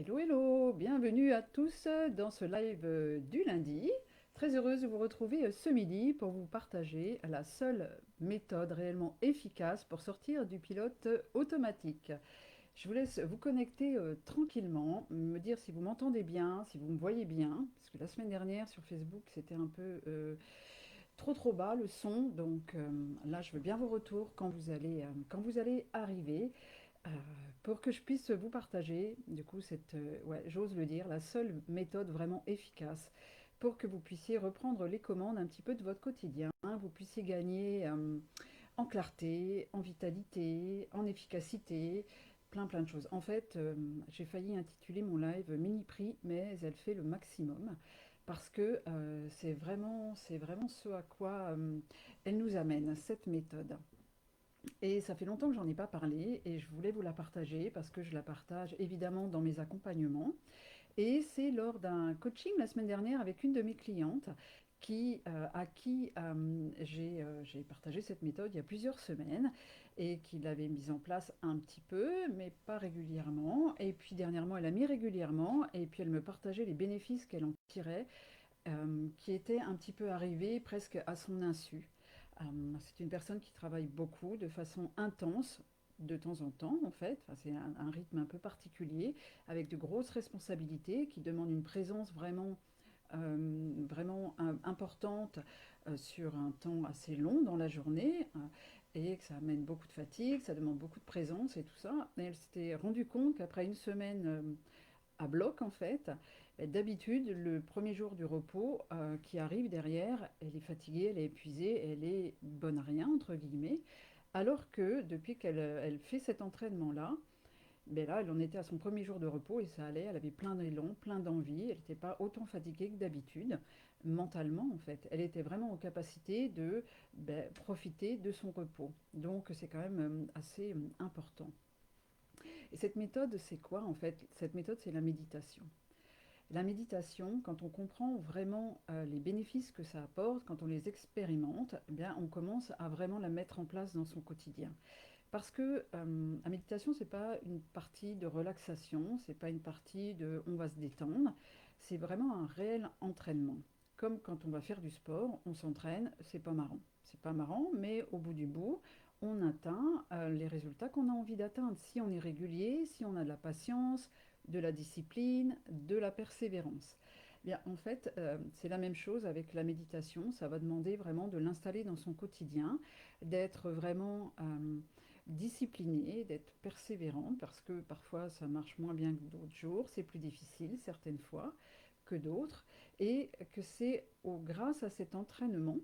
Hello, hello, bienvenue à tous dans ce live du lundi. Très heureuse de vous retrouver ce midi pour vous partager la seule méthode réellement efficace pour sortir du pilote automatique. Je vous laisse vous connecter tranquillement, me dire si vous m'entendez bien, si vous me voyez bien, parce que la semaine dernière sur Facebook c'était un peu trop bas le son, donc là je veux bien vos retours quand vous allez arriver. Euh, pour que je puisse vous partager, du coup, ouais, j'ose le dire, la seule méthode vraiment efficace pour que vous puissiez reprendre les commandes un petit peu de votre quotidien, vous puissiez gagner en clarté, en vitalité, en efficacité, plein de choses. En fait, j'ai failli intituler mon live Mini Prix, mais elle fait le maximum parce que c'est vraiment ce à quoi elle nous amène, cette méthode. Et ça fait longtemps que j'en ai pas parlé et je voulais vous la partager parce que je la partage évidemment dans mes accompagnements. Et c'est lors d'un coaching la semaine dernière avec une de mes clientes à qui j'ai partagé cette méthode il y a plusieurs semaines et qui l'avait mise en place un petit peu, mais pas régulièrement. Et puis dernièrement, elle a mis régulièrement et puis elle me partageait les bénéfices qu'elle en tirait qui était un petit peu arrivé presque à son insu. C'est une personne qui travaille beaucoup, de façon intense, de temps en temps en fait. Enfin, c'est un rythme un peu particulier, avec de grosses responsabilités, qui demande une présence vraiment importante sur un temps assez long dans la journée. Et que ça amène beaucoup de fatigue, ça demande beaucoup de présence et tout ça. Et elle s'était rendue compte qu'après une semaine à bloc en fait. Et d'habitude, le premier jour du repos qui arrive derrière, elle est fatiguée, elle est épuisée, elle est bonne à rien, entre guillemets. Alors que depuis qu'elle fait cet entraînement-là, ben là, elle en était à son premier jour de repos et ça allait, elle avait plein d'élan, plein d'envie, elle n'était pas autant fatiguée que d'habitude, mentalement en fait. Elle était vraiment en capacité de profiter de son repos. Donc c'est quand même assez important. Et cette méthode, c'est quoi en fait? Cette méthode, c'est la méditation. La méditation, quand on comprend vraiment les bénéfices que ça apporte, quand on les expérimente, eh bien, on commence à vraiment la mettre en place dans son quotidien. Parce que la méditation, c'est pas une partie de relaxation, c'est pas une partie de on va se détendre, c'est vraiment un réel entraînement. Comme quand on va faire du sport, on s'entraîne, c'est pas marrant. C'est pas marrant, mais au bout du bout, on atteint les résultats qu'on a envie d'atteindre. Si on est régulier, si on a de la patience, de la discipline, de la persévérance. Bien, en fait, c'est la même chose avec la méditation. Ça va demander vraiment de l'installer dans son quotidien, d'être vraiment discipliné, d'être persévérant, parce que parfois ça marche moins bien que d'autres jours, c'est plus difficile certaines fois que d'autres, et que c'est grâce à cet entraînement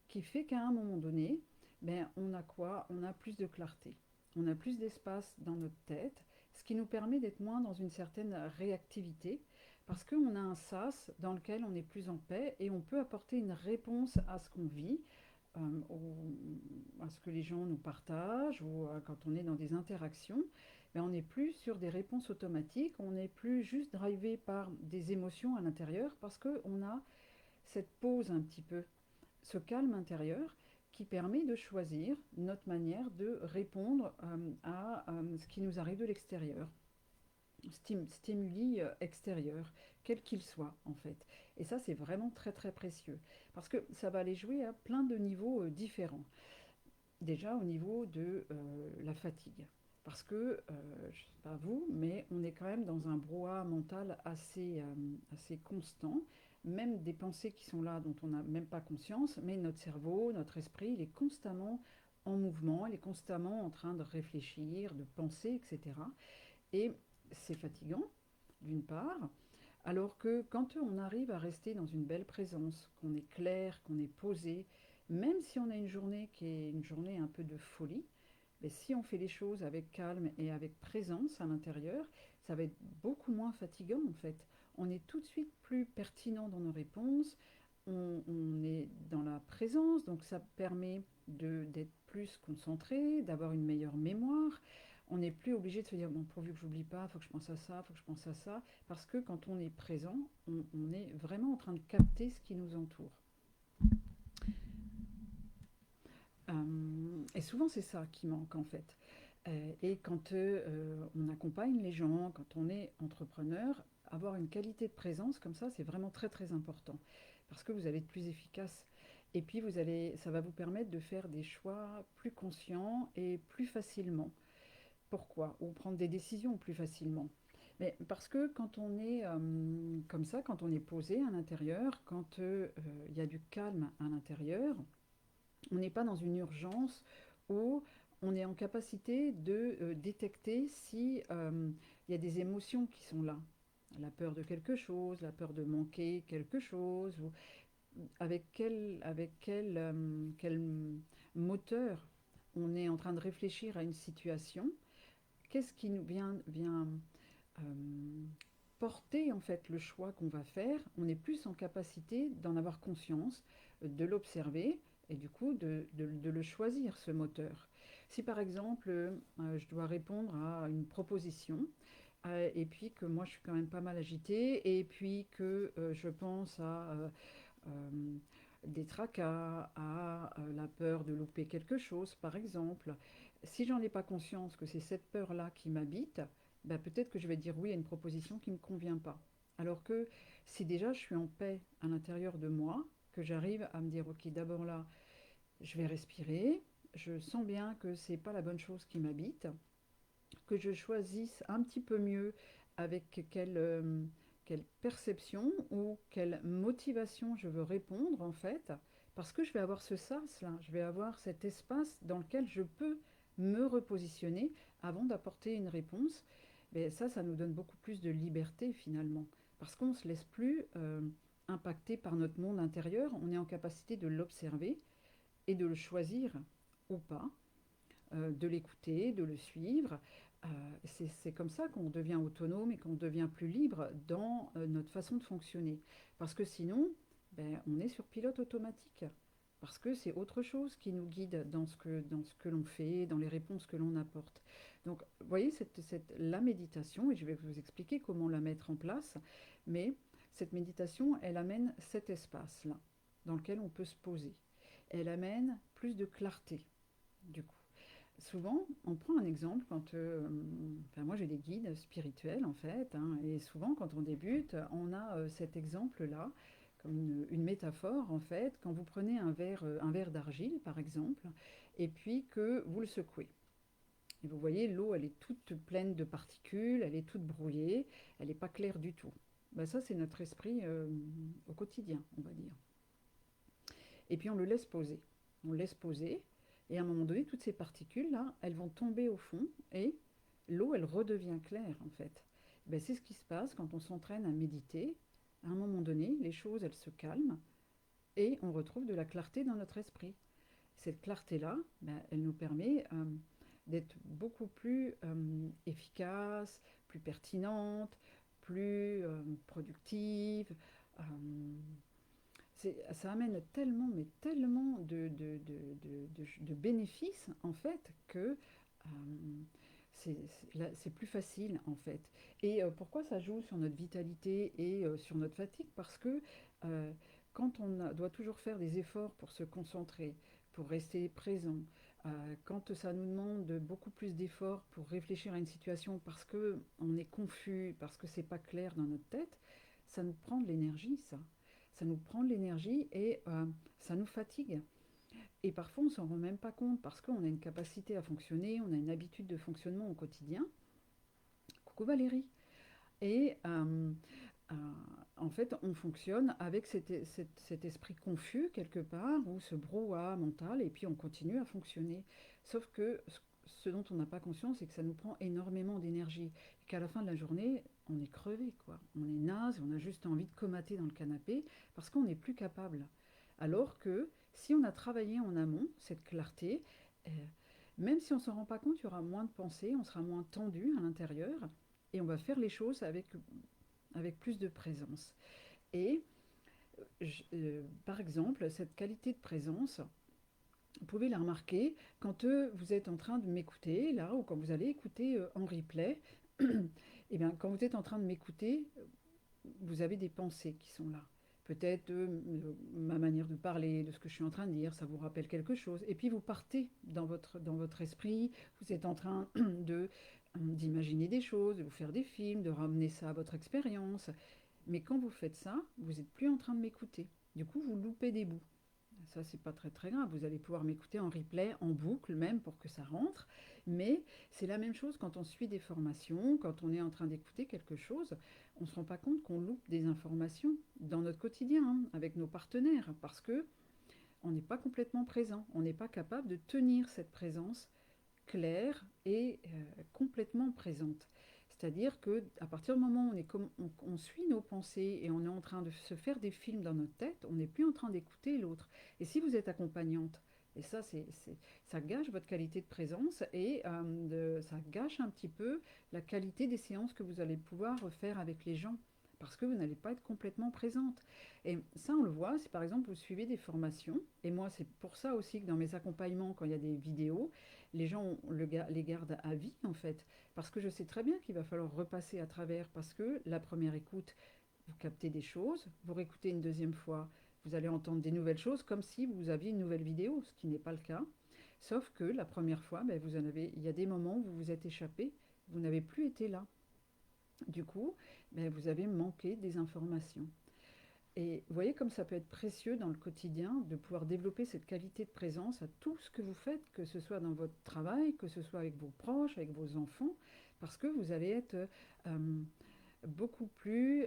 qui fait qu'à un moment donné, ben, on a quoi? On a plus de clarté, on a plus d'espace dans notre tête, ce qui nous permet d'être moins dans une certaine réactivité, parce qu'on a un sas dans lequel on est plus en paix et on peut apporter une réponse à ce qu'on vit, à ce que les gens nous partagent ou quand on est dans des interactions, mais on n'est plus sur des réponses automatiques, on n'est plus juste drivé par des émotions à l'intérieur parce qu'on a cette pause un petit peu, ce calme intérieur qui permet de choisir notre manière de répondre à ce qui nous arrive de l'extérieur, stimuli extérieurs, quels qu'ils soient en fait. Et ça, c'est vraiment très précieux parce que ça va aller jouer à plein de niveaux différents. Déjà au niveau de la fatigue. Parce que, je ne sais pas vous, mais on est quand même dans un brouhaha mental assez constant, même des pensées qui sont là dont on n'a même pas conscience, mais notre cerveau, notre esprit, il est constamment en mouvement, il est constamment en train de réfléchir, de penser, etc. Et c'est fatigant, d'une part, alors que quand on arrive à rester dans une belle présence, qu'on est clair, qu'on est posé, même si on a une journée qui est une journée un peu de folie, mais si on fait les choses avec calme et avec présence à l'intérieur, ça va être beaucoup moins fatigant en fait. On est tout de suite plus pertinent dans nos réponses, on est dans la présence, donc ça permet d'être plus concentré, d'avoir une meilleure mémoire. On n'est plus obligé de se dire, bon, pourvu que j'oublie pas, il faut que je pense à ça, il faut que je pense à ça, parce que quand on est présent, on est vraiment en train de capter ce qui nous entoure. Et souvent, c'est ça qui manque en fait. Et quand on accompagne les gens, quand on est entrepreneur, avoir une qualité de présence comme ça, c'est vraiment très très important. Parce que vous allez être plus efficace. Et puis ça va vous permettre de faire des choix plus conscients et plus facilement. Pourquoi? Ou prendre des décisions plus facilement. Mais parce que quand on est comme ça, quand on est posé à l'intérieur, quand il y a du calme à l'intérieur, on n'est pas dans une urgence où on est en capacité de détecter si il y a des émotions qui sont là. La peur de quelque chose, la peur de manquer quelque chose, ou quel moteur on est en train de réfléchir à une situation. Qu'est-ce qui nous vient euh, porter en fait le choix qu'on va faire? On est plus en capacité d'en avoir conscience, de l'observer et du coup de le choisir, ce moteur. Si par exemple je dois répondre à une proposition et puis que moi je suis quand même pas mal agitée et puis que je pense à euh, des tracas, à la peur de louper quelque chose, par exemple. Si j'en ai pas conscience que c'est cette peur-là qui m'habite, ben peut-être que je vais dire oui à une proposition qui ne me convient pas. Alors que si déjà je suis en paix à l'intérieur de moi, que j'arrive à me dire ok, d'abord là, je vais respirer, je sens bien que c'est pas la bonne chose qui m'habite, que je choisisse un petit peu mieux avec quelle perception ou quelle motivation je veux répondre en fait, parce que je vais avoir ce sas là, je vais avoir cet espace dans lequel je peux me repositionner avant d'apporter une réponse. Mais ça nous donne beaucoup plus de liberté finalement, parce qu'on ne se laisse plus impacter par notre monde intérieur, on est en capacité de l'observer et de le choisir ou pas, de l'écouter, de le suivre. C'est comme ça qu'on devient autonome et qu'on devient plus libre dans notre façon de fonctionner. Parce que sinon, ben, on est sur pilote automatique. Parce que c'est autre chose qui nous guide dans ce que l'on fait, dans les réponses que l'on apporte. Donc, vous voyez, la méditation, et je vais vous expliquer comment la mettre en place, mais cette méditation, elle amène cet espace-là, dans lequel on peut se poser. Elle amène plus de clarté, du coup. Souvent, on prend un exemple quand, enfin, moi j'ai des guides spirituels en fait, hein, et souvent quand on débute, on a cet exemple-là, comme une métaphore en fait, quand vous prenez un verre d'argile par exemple, et puis que vous le secouez. Et vous voyez, l'eau, elle est toute pleine de particules, elle est toute brouillée, elle n'est pas claire du tout. Ben, ça, c'est notre esprit au quotidien, on va dire. Et puis on le laisse poser. On le laisse poser. Et à un moment donné, toutes ces particules-là, elles vont tomber au fond et l'eau, elle redevient claire en fait. Ben, c'est ce qui se passe quand on s'entraîne à méditer. À un moment donné, les choses, elles se calment et on retrouve de la clarté dans notre esprit. Cette clarté-là, ben, elle nous permet d'être beaucoup plus efficace, plus pertinente, plus productive. Euh, Ça amène tellement, mais tellement de bénéfices, en fait, que c'est plus facile, en fait. Et pourquoi ça joue sur notre vitalité et sur notre fatigue? Parce que euh, quand doit toujours faire des efforts pour se concentrer, pour rester présent, quand ça nous demande beaucoup plus d'efforts pour réfléchir à une situation parce que on est confus, parce que c'est pas clair dans notre tête, ça nous prend de l'énergie, ça. Ça nous prend de l'énergie et ça nous fatigue. Et parfois, on s'en rend même pas compte parce qu'on a une capacité à fonctionner, on a une habitude de fonctionnement au quotidien. Coucou Valérie. Et euh, en fait, on fonctionne avec cet esprit confus quelque part, ou ce brouhaha mental, et puis on continue à fonctionner. Sauf que ce dont on n'a pas conscience, c'est que ça nous prend énormément d'énergie. Et qu'à la fin de la journée, on est crevé, quoi. On est naze, on a juste envie de comater dans le canapé, parce qu'on n'est plus capable. Alors que si on a travaillé en amont, cette clarté, même si on ne s'en rend pas compte, il y aura moins de pensées, on sera moins tendu à l'intérieur, et on va faire les choses avec plus de présence. Et par exemple, cette qualité de présence, vous pouvez la remarquer quand vous êtes en train de m'écouter, là, ou quand vous allez écouter en replay. Et bien, quand vous êtes en train de m'écouter, vous avez des pensées qui sont là. peut-être ma manière de parler, de ce que je suis en train de dire, ça vous rappelle quelque chose. Et puis vous partez dans votre esprit, vous êtes en train d'imaginer des choses, de vous faire des films, de ramener ça à votre expérience. Mais quand vous faites ça, vous n'êtes plus en train de m'écouter. Du coup, vous loupez des bouts. Ça, c'est pas très très grave. Vous allez pouvoir m'écouter en replay, en boucle même pour que ça rentre. Mais c'est la même chose quand on suit des formations, quand on est en train d'écouter quelque chose, on ne se rend pas compte qu'on loupe des informations dans notre quotidien, hein, avec nos partenaires, parce que on n'est pas complètement présent. On n'est pas capable de tenir cette présence claire et complètement présente. C'est-à-dire que à partir du moment où on suit nos pensées et on est en train de se faire des films dans notre tête, on n'est plus en train d'écouter l'autre. Et si vous êtes accompagnante, et ça, ça gâche votre qualité de présence et ça gâche un petit peu la qualité des séances que vous allez pouvoir faire avec les gens parce que vous n'allez pas être complètement présente. Et ça, on le voit, si par exemple vous suivez des formations, et moi c'est pour ça aussi que dans mes accompagnements, quand il y a des vidéos, les gens les gardent à vie en fait, parce que je sais très bien qu'il va falloir repasser à travers, parce que la première écoute, vous captez des choses, vous réécoutez une deuxième fois, vous allez entendre des nouvelles choses comme si vous aviez une nouvelle vidéo, ce qui n'est pas le cas. Sauf que la première fois, ben, il y a des moments où vous vous êtes échappé, vous n'avez plus été là. Du coup, ben, vous avez manqué des informations. Et vous voyez comme ça peut être précieux dans le quotidien de pouvoir développer cette qualité de présence à tout ce que vous faites, que ce soit dans votre travail, que ce soit avec vos proches, avec vos enfants, parce que vous allez être beaucoup plus,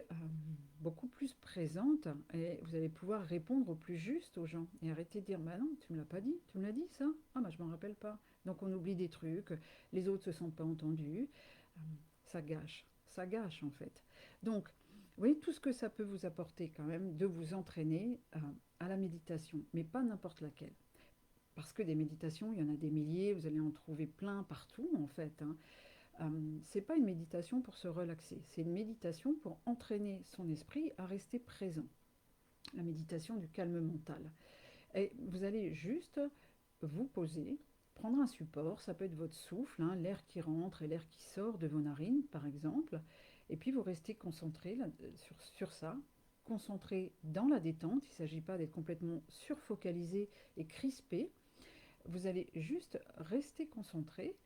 beaucoup plus présente et vous allez pouvoir répondre au plus juste aux gens et arrêter de dire bah non, tu me l'as pas dit, tu me l'as dit ça? Ah bah je m'en rappelle pas. Donc on oublie des trucs, les autres se sentent pas entendus, euh, ça gâche en fait. Donc vous voyez tout ce que ça peut vous apporter quand même de vous entraîner à la méditation, mais pas n'importe laquelle. Parce que des méditations, il y en a des milliers, vous allez en trouver plein partout en fait, hein. C'est pas une méditation pour se relaxer, c'est une méditation pour entraîner son esprit à rester présent. La méditation du calme mental. Et vous allez juste vous poser, prendre un support, ça peut être votre souffle, hein, l'air qui rentre et l'air qui sort de vos narines par exemple, et puis vous restez concentré sur ça, concentré dans la détente, il ne s'agit pas d'être complètement surfocalisé et crispé, vous allez juste rester concentré,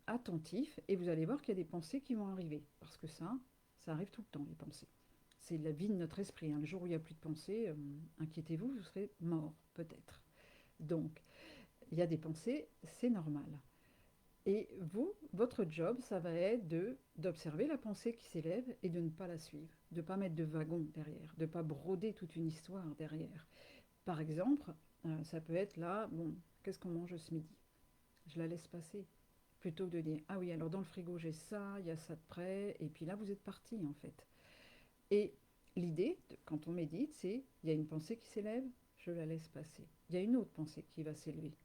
attentif, et vous allez voir qu'il y a des pensées qui vont arriver, parce que ça arrive tout le temps, les pensées. C'est la vie de notre esprit, hein. Le jour où il n'y a plus de pensées, inquiétez-vous, vous serez mort, peut-être. Donc, il y a des pensées, c'est normal. Et vous, votre job, ça va être d'observer la pensée qui s'élève et de ne pas la suivre, de ne pas mettre de wagon derrière, de ne pas broder toute une histoire derrière. Par exemple, ça peut être là, bon, qu'est-ce qu'on mange ce midi? Je la laisse passer. Plutôt que de dire, ah oui, alors dans le frigo j'ai ça, il y a ça de près, et puis là vous êtes parti en fait. Et l'idée, quand on médite, c'est, il y a une pensée qui s'élève, je la laisse passer. Il y a une autre pensée qui va s'élever,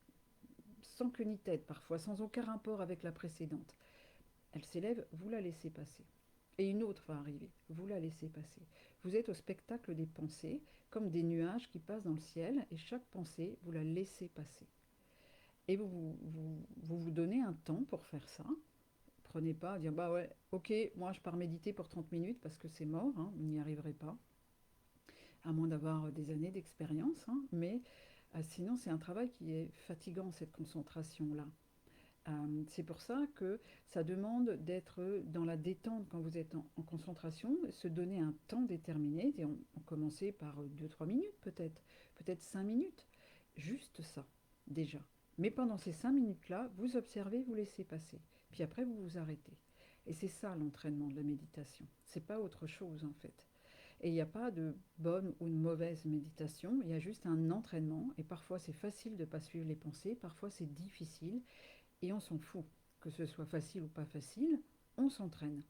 sans queue ni tête parfois, sans aucun rapport avec la précédente. Elle s'élève, vous la laissez passer. Et une autre va arriver, vous la laissez passer. Vous êtes au spectacle des pensées, comme des nuages qui passent dans le ciel, et chaque pensée, vous la laissez passer. Et vous donnez un temps pour faire ça. Prenez pas, dire bah ouais, ok, moi je pars méditer pour 30 minutes parce que c'est mort, hein, vous n'y arriverez pas, à moins d'avoir des années d'expérience, hein, mais sinon c'est un travail qui est fatigant, cette concentration-là. C'est pour ça que ça demande d'être dans la détente quand vous êtes en concentration, se donner un temps déterminé, et on commencer par 2-3 minutes peut-être, peut-être 5 minutes, juste ça, déjà. Mais pendant ces 5 minutes-là, vous observez, vous laissez passer. Puis après, vous vous arrêtez. Et c'est ça l'entraînement de la méditation. C'est pas autre chose en fait. Et il n'y a pas de bonne ou de mauvaise méditation, il y a juste un entraînement. Et parfois c'est facile de ne pas suivre les pensées, parfois c'est difficile. Et on s'en fout. Que ce soit facile ou pas facile, on s'entraîne.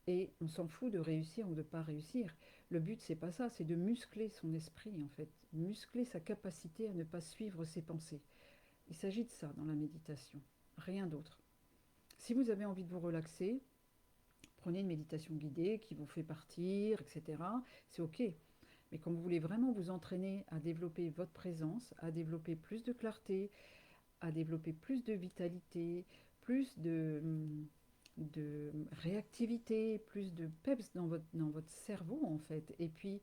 Et on s'en fout de réussir ou de ne pas réussir. Le but, c'est pas ça, c'est de muscler son esprit, en fait. Muscler sa capacité à ne pas suivre ses pensées. Il s'agit de ça dans la méditation. Rien d'autre. Si vous avez envie de vous relaxer, prenez une méditation guidée qui vous fait partir, etc. C'est ok. Mais quand vous voulez vraiment vous entraîner à développer votre présence, à développer plus de clarté, à développer plus de vitalité, plus de réactivité, plus de peps dans votre cerveau en fait. Et puis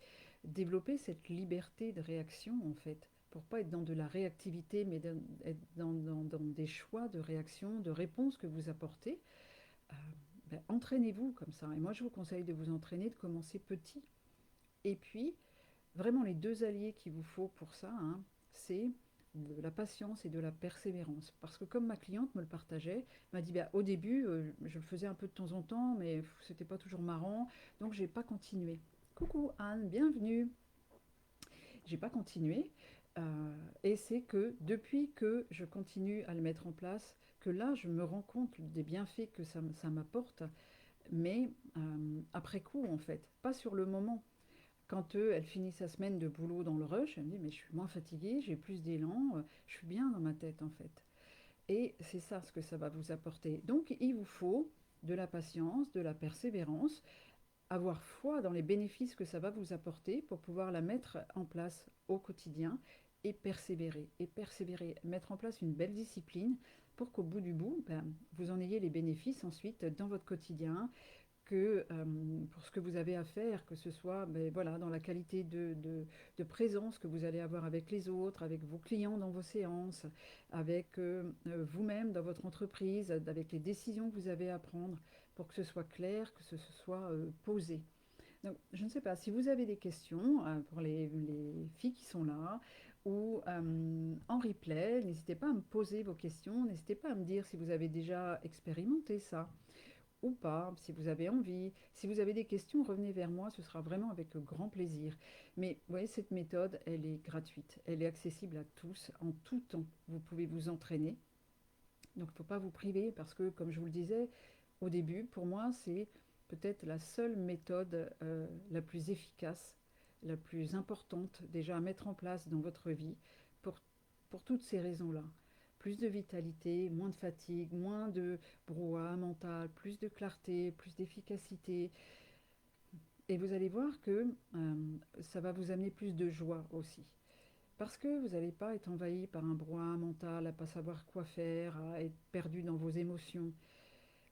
développer cette liberté de réaction, en fait, pour pas être dans de la réactivité, mais être dans des choix de réaction, de réponse que vous apportez. Euh, Entraînez-vous comme ça. Et moi, je vous conseille de vous entraîner, de commencer petit. Et puis, vraiment, les deux alliés qu'il vous faut pour ça, hein, c'est de la patience et de la persévérance. Parce que comme ma cliente me le partageait, elle m'a dit, bah, au début, je le faisais un peu de temps en temps, mais c'était pas toujours marrant, donc j'ai pas continué. Coucou Anne, bienvenue. J'ai pas continué. Et c'est que depuis que je continue à le mettre en place, que là, je me rends compte des bienfaits que ça m'apporte, mais après coup, en fait, pas sur le moment. Quand elle finit sa semaine de boulot dans le rush, elle me dit mais je suis moins fatiguée, j'ai plus d'élan, je suis bien dans ma tête en fait. Et c'est ça ce que ça va vous apporter. Donc il vous faut de la patience, de la persévérance, avoir foi dans les bénéfices que ça va vous apporter pour pouvoir la mettre en place au quotidien et persévérer, mettre en place une belle discipline pour qu'au bout du bout, ben, vous en ayez les bénéfices ensuite dans votre quotidien, que pour ce que vous avez à faire, que ce soit ben, voilà, dans la qualité de présence que vous allez avoir avec les autres, avec vos clients dans vos séances, avec vous-même dans votre entreprise, avec les décisions que vous avez à prendre, pour que ce soit clair, que ce soit posé. Donc, je ne sais pas si vous avez des questions pour les filles qui sont là ou en replay, n'hésitez pas à me poser vos questions, n'hésitez pas à me dire si vous avez déjà expérimenté ça ou pas, si vous avez envie. Si vous avez des questions, revenez vers moi, ce sera vraiment avec grand plaisir. Mais vous voyez, cette méthode, elle est gratuite, elle est accessible à tous, en tout temps. Vous pouvez vous entraîner, donc il ne faut pas vous priver parce que, comme je vous le disais au début, pour moi, c'est peut-être la seule méthode la plus efficace, la plus importante déjà à mettre en place dans votre vie pour, pour toutes ces raisons-là. Plus de vitalité, moins de fatigue, moins de brouhaha mental, plus de clarté, plus d'efficacité. Et vous allez voir que ça va vous amener plus de joie aussi. Parce que vous n'allez pas être envahi par un brouhaha mental, à ne pas savoir quoi faire, à être perdu dans vos émotions.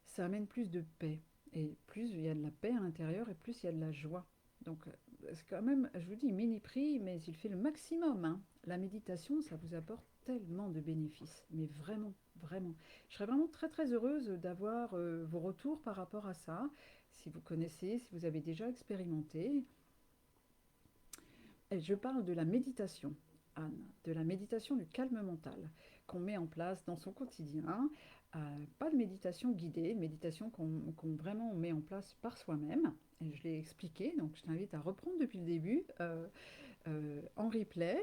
Ça amène plus de paix. Et plus il y a de la paix à l'intérieur, et plus il y a de la joie. Donc, c'est quand même, je vous dis, mini prix, mais il fait le maximum, hein. La méditation, ça vous apporte tellement de bénéfices. Mais vraiment, vraiment. Je serais vraiment très, très heureuse d'avoir vos retours par rapport à ça. Si vous connaissez, si vous avez déjà expérimenté. Et je parle de la méditation, Anne, de la méditation du calme mental qu'on met en place dans son quotidien. Pas de méditation guidée, méditation qu'on vraiment met en place par soi-même. Et je l'ai expliqué, donc je t'invite à reprendre depuis le début en replay.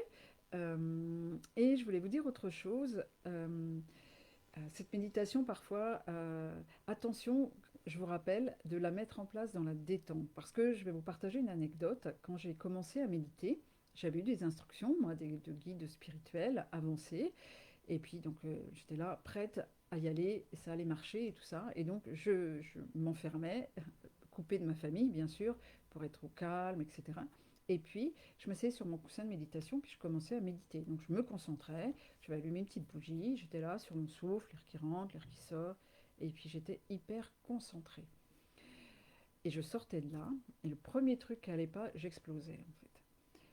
Et je voulais vous dire autre chose. Cette méditation, parfois, attention, je vous rappelle de la mettre en place dans la détente. Parce que je vais vous partager une anecdote. Quand j'ai commencé à méditer, j'avais eu des instructions, moi, de guides spirituels avancés. Et puis, donc, j'étais là, prête à y aller, et ça allait marcher et tout ça. Et donc, je m'enfermais, coupée de ma famille, bien sûr, pour être au calme, etc. Et puis, je m'asseyais sur mon coussin de méditation, puis je commençais à méditer. Donc, je me concentrais, je vais allumer une petite bougie, j'étais là sur mon souffle, l'air qui rentre, l'air qui sort, et puis j'étais hyper concentrée. Et je sortais de là, et le premier truc qui allait pas, j'explosais en fait.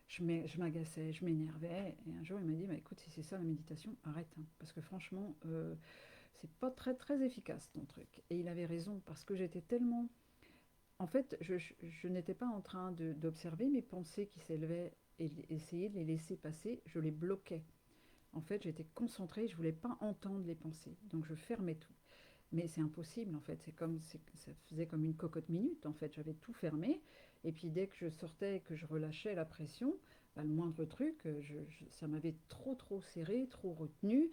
Je m'agaçais, je m'énervais, et un jour il m'a dit, bah, écoute, si c'est ça la méditation, arrête, hein, parce que franchement, c'est pas très très efficace ton truc. Et il avait raison, parce que j'étais tellement en fait, je n'étais pas en train d'observer mes pensées qui s'élevaient et essayer de les laisser passer, je les bloquais. En fait, j'étais concentrée, je ne voulais pas entendre les pensées, donc je fermais tout. Mais c'est impossible, en fait, ça faisait comme une cocotte minute, en fait, j'avais tout fermé, et puis dès que je sortais et que je relâchais la pression, bah, le moindre truc, ça m'avait trop trop serré, trop retenu,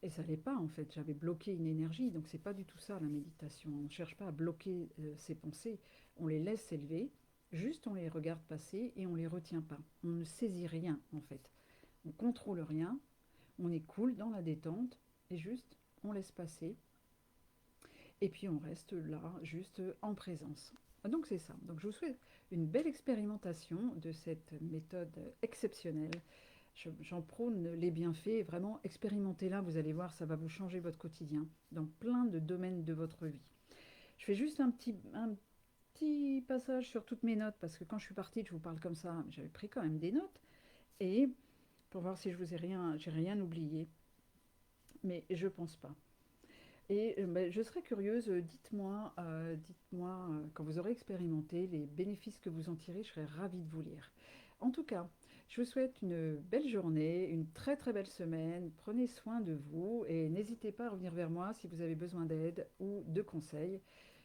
et ça n'allait pas en fait, j'avais bloqué une énergie, donc c'est pas du tout ça la méditation. On ne cherche pas à bloquer ses pensées, on les laisse s'élever, juste on les regarde passer et on les retient pas. On ne saisit rien en fait, on contrôle rien, on est cool dans la détente et juste on laisse passer et puis on reste là juste en présence. Donc c'est ça. Donc je vous souhaite une belle expérimentation de cette méthode exceptionnelle. J'en prône les bienfaits, vraiment expérimentez-la, vous allez voir, ça va vous changer votre quotidien dans plein de domaines de votre vie. Je fais juste un petit petit passage sur toutes mes notes, parce que quand je suis partie, je vous parle comme ça, j'avais pris quand même des notes, et pour voir si je vous ai rien, j'ai rien oublié, mais je pense pas. Et bah, je serais curieuse, dites-moi quand vous aurez expérimenté les bénéfices que vous en tirez, je serais ravie de vous lire. En tout cas, je vous souhaite une belle journée, une très très belle semaine. Prenez soin de vous et n'hésitez pas à revenir vers moi si vous avez besoin d'aide ou de conseils.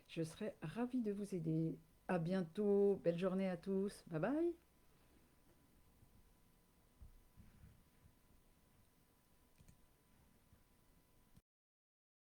Je serai ravie de vous aider. À bientôt, belle journée à tous. Bye bye.